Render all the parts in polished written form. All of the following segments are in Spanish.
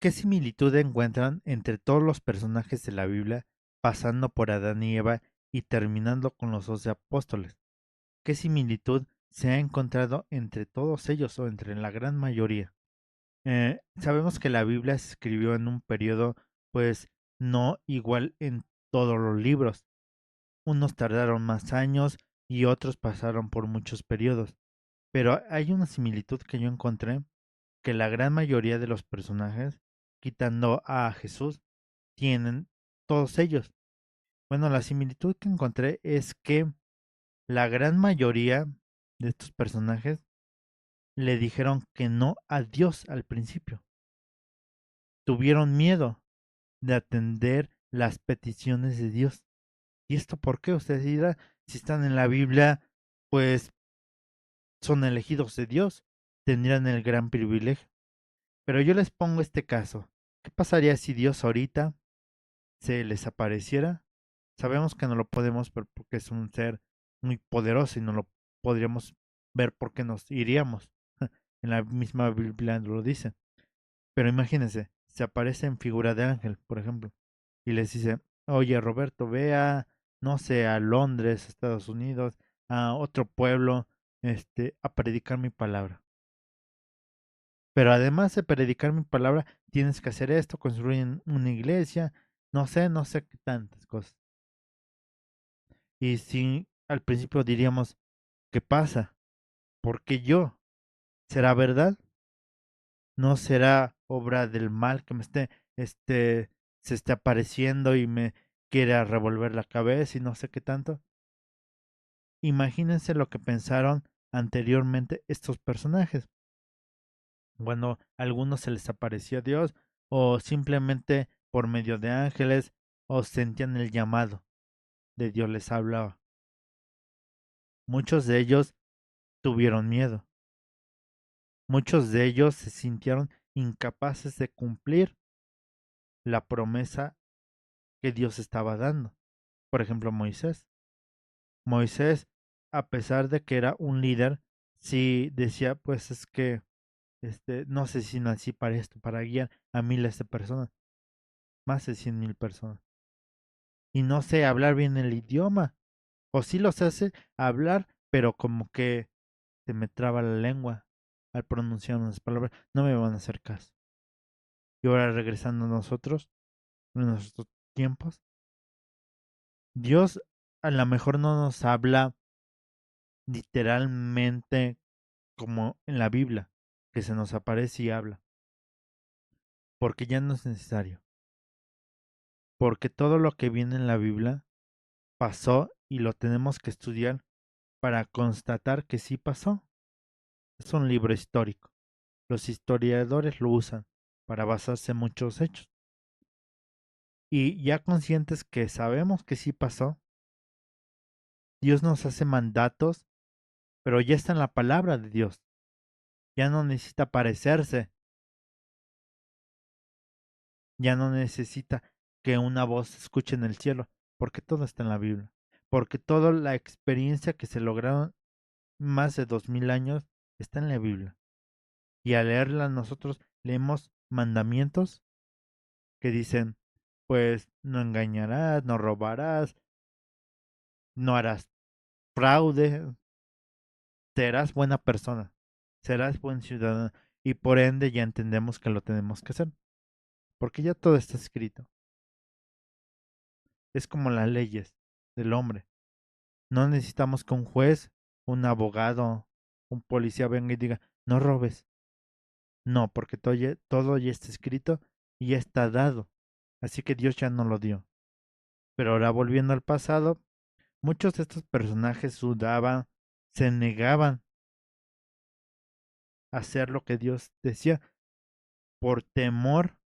¿Qué similitud encuentran entre todos los personajes de la Biblia, pasando por Adán y Eva y terminando con los 12 apóstoles? ¿Qué similitud se ha encontrado entre todos ellos o entre la gran mayoría? Sabemos que la Biblia se escribió en un periodo, pues, no igual en todos los libros. Unos tardaron más años y otros pasaron por muchos periodos. Pero hay una similitud que yo encontré, que la gran mayoría de los personajes, quitando a Jesús, tienen todos ellos. Bueno, la similitud que encontré es que la gran mayoría de estos personajes le dijeron que no a Dios al principio. Tuvieron miedo de atender las peticiones de Dios. ¿Y esto por qué? Ustedes dirán, si están en la Biblia, pues son elegidos de Dios, tendrían el gran privilegio. Pero yo les pongo este caso. ¿Qué pasaría si Dios ahorita se les apareciera? Sabemos que no lo podemos ver porque es un ser muy poderoso y no lo podríamos ver porque nos iríamos. En la misma Biblia lo dice. Pero imagínense, se aparece en figura de ángel, por ejemplo, y les dice, oye Roberto, ve a, no sé, a Londres, Estados Unidos, a otro pueblo, a predicar mi palabra. Pero además de predicar mi palabra, tienes que hacer esto, construir una iglesia, no sé qué tantas cosas. Y si al principio diríamos, ¿qué pasa? ¿Por qué yo? ¿Será verdad? ¿No será obra del mal que me este, se esté apareciendo y me quiera revolver la cabeza y no sé qué tanto? Imagínense lo que pensaron anteriormente estos personajes. Cuando a algunos se les aparecía Dios o simplemente por medio de ángeles o sentían el llamado de Dios les hablaba. Muchos de ellos tuvieron miedo. Muchos de ellos se sintieron incapaces de cumplir la promesa que Dios estaba dando. Por ejemplo, Moisés. Moisés, a pesar de que era un líder, sí decía, pues es que no sé si nací para esto, para guiar a miles de personas, más de 100,000 personas. Y no sé hablar bien el idioma. O sí los hace hablar, pero como que se me traba la lengua al pronunciar unas palabras. No me van a hacer caso. Y ahora regresando a nosotros, en nuestros tiempos, Dios a lo mejor no nos habla literalmente como en la Biblia, que se nos aparece y habla, porque ya no es necesario, porque todo lo que viene en la Biblia pasó y lo tenemos que estudiar para constatar que sí pasó. Es un libro histórico. Los historiadores lo usan para basarse en muchos hechos. Y ya conscientes que sabemos que sí pasó, Dios nos hace mandatos, pero ya está en la palabra de Dios. Ya no necesita parecerse, ya no necesita que una voz se escuche en el cielo, porque todo está en la Biblia. Porque toda la experiencia que se lograron más de 2000 años está en la Biblia. Y al leerla nosotros leemos mandamientos que dicen, pues no engañarás, no robarás, no harás fraude, serás buena persona, serás buen ciudadano. Y por ende ya entendemos que lo tenemos que hacer, porque ya todo está escrito. Es como las leyes del hombre. No necesitamos que un juez, un abogado, un policía venga y diga, no robes. No, porque todo ya está escrito y ya está dado. Así que Dios ya no lo dio. Pero ahora volviendo al pasado, muchos de estos personajes sudaban, se negaban a hacer lo que Dios decía por temor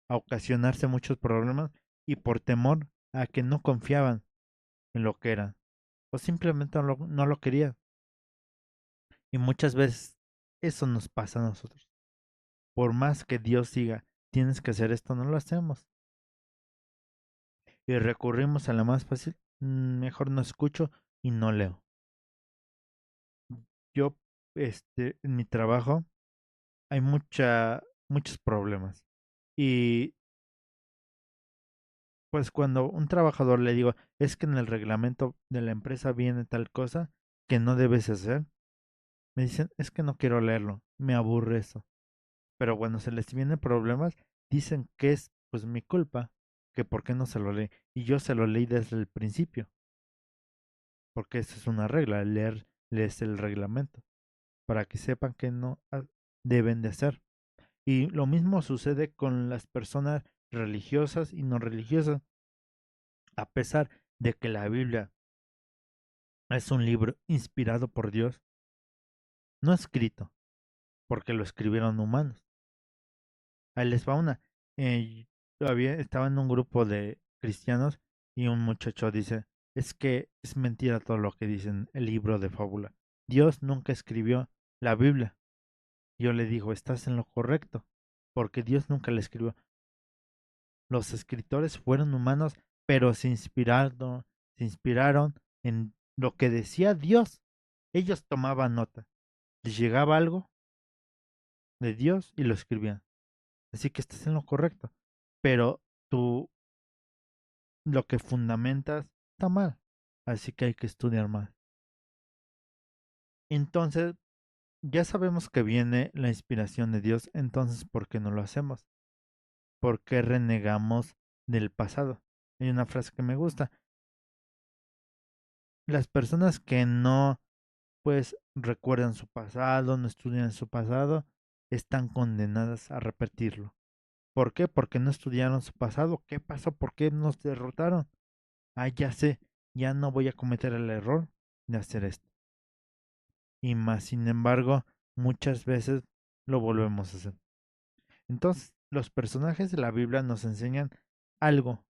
a ocasionarse muchos problemas y por temor a que no confiaban en lo que eran o simplemente no lo querían. Y muchas veces eso nos pasa a nosotros. Por más que Dios diga, tienes que hacer esto, no lo hacemos. Y recurrimos a la más fácil, mejor no escucho y no leo. Yo, en mi trabajo hay muchos problemas. Y pues cuando un trabajador le digo, es que en el reglamento de la empresa viene tal cosa que no debes hacer, me dicen, es que no quiero leerlo, me aburre eso. Pero cuando se les vienen problemas, dicen que es pues mi culpa, que por qué no se lo lee. Y yo se lo leí desde el principio, porque esa es una regla, leerles el reglamento, para que sepan que no deben de hacer. Y lo mismo sucede con las personas religiosas y no religiosas. A pesar de que la Biblia es un libro inspirado por Dios, no escrito, porque lo escribieron humanos. Ahí les va una. Todavía estaba en un grupo de cristianos y un muchacho dice, es que es mentira todo lo que dice en el libro de fábula. Dios nunca escribió la Biblia. Yo le digo, estás en lo correcto, porque Dios nunca la escribió. Los escritores fueron humanos, pero se inspiraron en lo que decía Dios. Ellos tomaban nota. Les llegaba algo de Dios y lo escribían. Así que estás en lo correcto. Pero tú lo que fundamentas está mal. Así que hay que estudiar más. Entonces, ya sabemos que viene la inspiración de Dios. Entonces, ¿por qué no lo hacemos? ¿Por qué renegamos del pasado? Hay una frase que me gusta. Las personas que no pues recuerdan su pasado, no estudian su pasado, están condenadas a repetirlo. ¿Por qué? Porque no estudiaron su pasado. ¿Qué pasó? ¿Por qué nos derrotaron? Ah, ya sé, ya no voy a cometer el error de hacer esto. Y más, sin embargo, muchas veces lo volvemos a hacer. Entonces, los personajes de la Biblia nos enseñan algo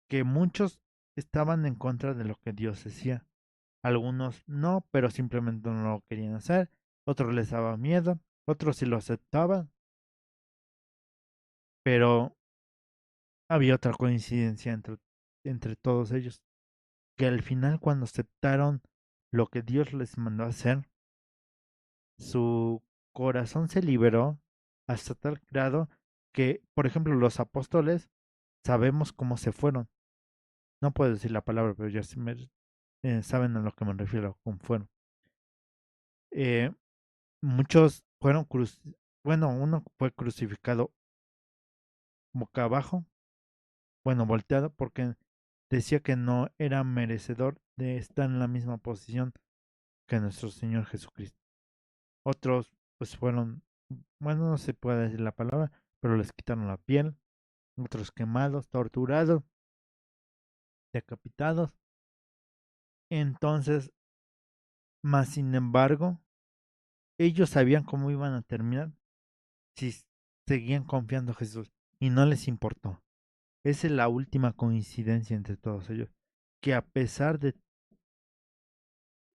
que muchos estaban en contra de lo que Dios decía. Algunos no, pero simplemente no lo querían hacer. Otros les daba miedo. Otros sí lo aceptaban. Pero había otra coincidencia entre todos ellos. Que al final cuando aceptaron lo que Dios les mandó a hacer, su corazón se liberó hasta tal grado que, por ejemplo, los apóstoles sabemos cómo se fueron. No puedo decir la palabra, pero ya saben a lo que me refiero, cómo fueron. Eh, Muchos fueron bueno, uno fue crucificado boca abajo, bueno, volteado, porque decía que no era merecedor de estar en la misma posición que nuestro Señor Jesucristo. Otros, pues fueron, bueno, no se puede decir la palabra, pero les quitaron la piel. Otros quemados, torturados, decapitados. Entonces, más sin embargo, ellos sabían cómo iban a terminar si seguían confiando en Jesús y no les importó. Esa es la última coincidencia entre todos ellos, que a pesar de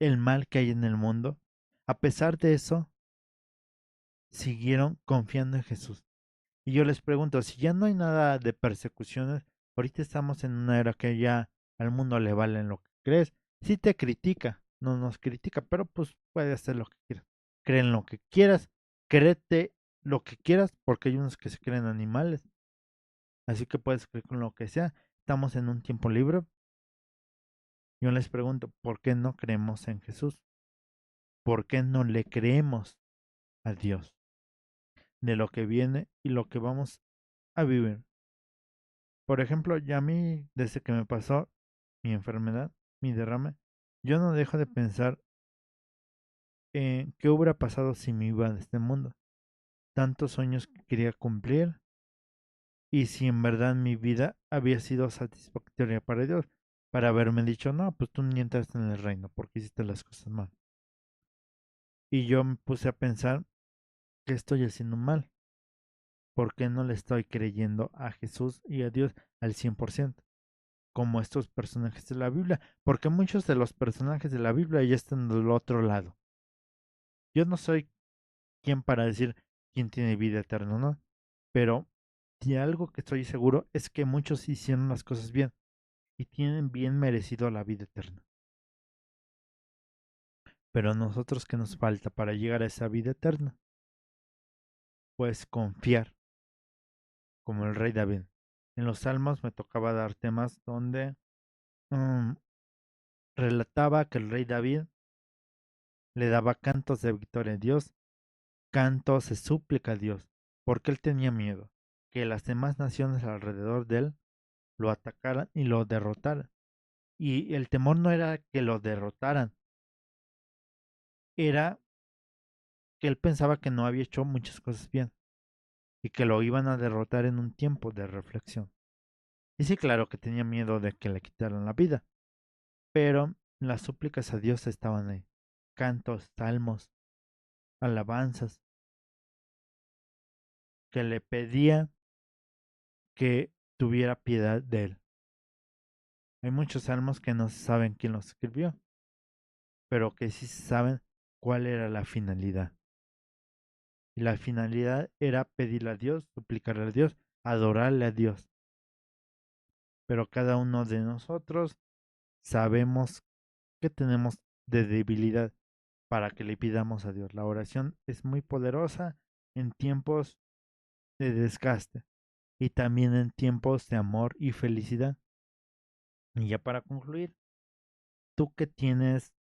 el mal que hay en el mundo, a pesar de eso, siguieron confiando en Jesús. Y yo les pregunto, si ya no hay nada de persecuciones, ahorita estamos en una era que ya al mundo le valen lo que crees. Si te critica, no nos critica, pero pues puede hacer lo que quieras. Creen lo que quieras, créete lo que quieras, porque hay unos que se creen animales. Así que puedes creer con lo que sea. Estamos en un tiempo libre. Yo les pregunto, ¿por qué no creemos en Jesús? ¿Por qué no le creemos a Dios de lo que viene y lo que vamos a vivir? Por ejemplo, ya a mí, desde que me pasó mi enfermedad, mi derrame, yo no dejo de pensar en qué hubiera pasado si me iba de este mundo. Tantos sueños que quería cumplir y si en verdad mi vida había sido satisfactoria para Dios, para haberme dicho, no, pues tú ni entraste en el reino porque hiciste las cosas mal. Y yo me puse a pensar, ¿qué estoy haciendo mal? ¿Por qué no le estoy creyendo a Jesús y a Dios al 100%? Como estos personajes de la Biblia, porque muchos de los personajes de la Biblia ya están del otro lado. Yo no soy quien para decir quién tiene vida eterna, ¿no? Pero de algo que estoy seguro es que muchos hicieron las cosas bien y tienen bien merecido la vida eterna. Pero a nosotros, ¿qué nos falta para llegar a esa vida eterna? Pues confiar, como el rey David. En los salmos me tocaba dar temas donde mm, relataba que el rey David le daba cantos de victoria a Dios, cantos de súplica a Dios, porque él tenía miedo que las demás naciones alrededor de él lo atacaran y lo derrotaran. Y el temor no era que lo derrotaran, era que él pensaba que no había hecho muchas cosas bien y que lo iban a derrotar en un tiempo de reflexión. Y sí, claro que tenía miedo de que le quitaran la vida, pero las súplicas a Dios estaban ahí. Cantos, salmos, alabanzas, que le pedía que tuviera piedad de él. Hay muchos salmos que no se saben quién los escribió, pero que sí saben cuál era la finalidad. Y la finalidad era pedirle a Dios, suplicarle a Dios, adorarle a Dios. Pero cada uno de nosotros sabemos que tenemos de debilidad para que le pidamos a Dios. La oración es muy poderosa en tiempos de desgaste y también en tiempos de amor y felicidad. Y ya para concluir, ¿tú qué tienes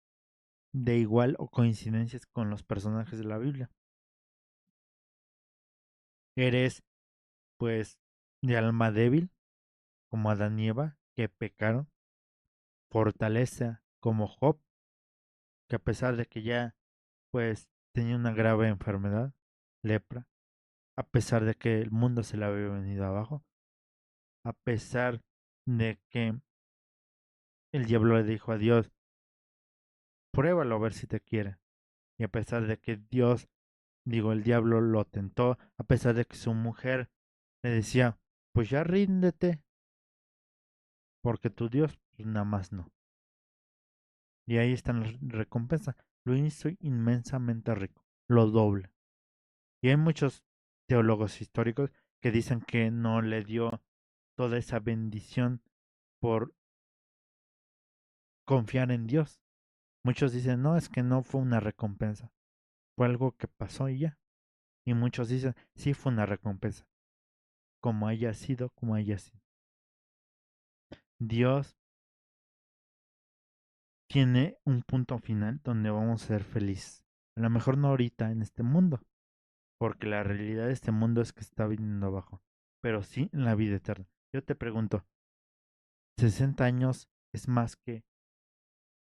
de igual o coincidencias con los personajes de la Biblia? ¿Eres, pues, de alma débil, como Adán y Eva, que pecaron? ¿Fortaleza, como Job, que a pesar de que ya, pues, tenía una grave enfermedad, lepra, a pesar de que el mundo se le había venido abajo, a pesar de que el diablo le dijo a Dios, pruébalo a ver si te quiere, y a pesar de que Dios, digo, el diablo lo tentó, a pesar de que su mujer le decía, pues ya ríndete, porque tu Dios, pues nada más no. Y ahí está la recompensa. Lo hizo inmensamente rico, lo doble. Y hay muchos teólogos históricos que dicen que no le dio toda esa bendición por confiar en Dios. Muchos dicen, no, es que no fue una recompensa, fue algo que pasó y ya. Y muchos dicen, sí fue una recompensa, como haya sido, como haya sido. Dios tiene un punto final donde vamos a ser felices. A lo mejor no ahorita en este mundo, porque la realidad de este mundo es que está viniendo abajo, pero sí en la vida eterna. Yo te pregunto, ¿60 años es más que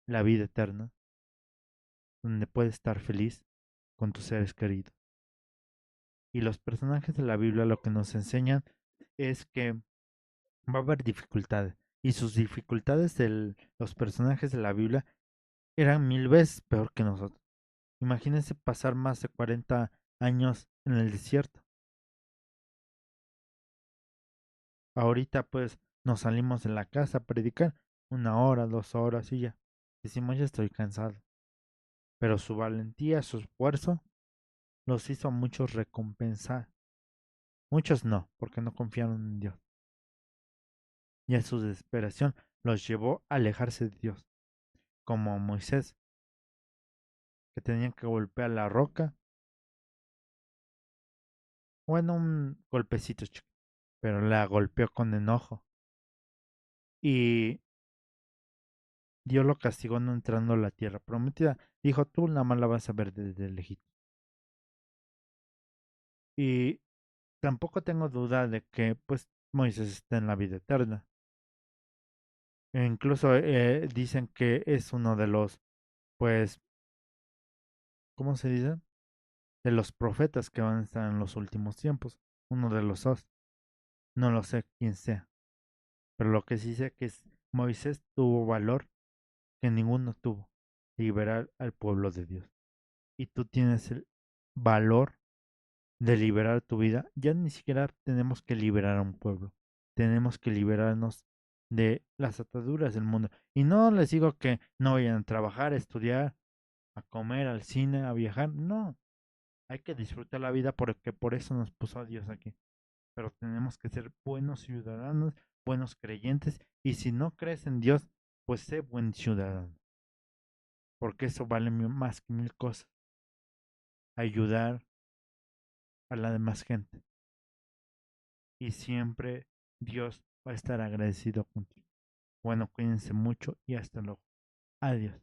la vida eterna, donde puedes estar feliz con tus seres queridos? Y los personajes de la Biblia lo que nos enseñan es que va a haber dificultades. Y sus dificultades de los personajes de la Biblia eran 1000 veces peor que nosotros. Imagínense pasar más de 40 años en el desierto. Ahorita pues nos salimos de la casa a predicar 1 hora, 2 horas y ya. Decimos ya estoy cansado. Pero su valentía, su esfuerzo los hizo a muchos recompensar. Muchos no, porque no confiaron en Dios. Y a su desesperación los llevó a alejarse de Dios. Como Moisés, que tenía que golpear la roca. Bueno, un golpecito chico, pero la golpeó con enojo. Y Dios lo castigó no entrando a la tierra prometida. Dijo, tú nada más la vas a ver desde lejito. Y tampoco tengo duda de que pues Moisés está en la vida eterna. E incluso dicen que es uno de los, pues, ¿cómo se dice? De los profetas que van a estar en los últimos tiempos. Uno de los dos. No lo sé quién sea. Pero lo que sí sé que es Moisés tuvo valor que ninguno tuvo. Liberar al pueblo de Dios. Y tú tienes el valor de liberar tu vida. Ya ni siquiera tenemos que liberar a un pueblo. Tenemos que liberarnos de las ataduras del mundo. Y no les digo que no vayan a trabajar, a estudiar, a comer, al cine, a viajar. No, hay que disfrutar la vida porque por eso nos puso a Dios aquí. Pero tenemos que ser buenos ciudadanos, buenos creyentes. Y si no crees en Dios, pues sé buen ciudadano. Porque eso vale más que mil cosas. Ayudar a la demás gente. y siempre Dios va a estar agradecido contigo. Bueno, cuídense mucho y hasta luego. Adiós.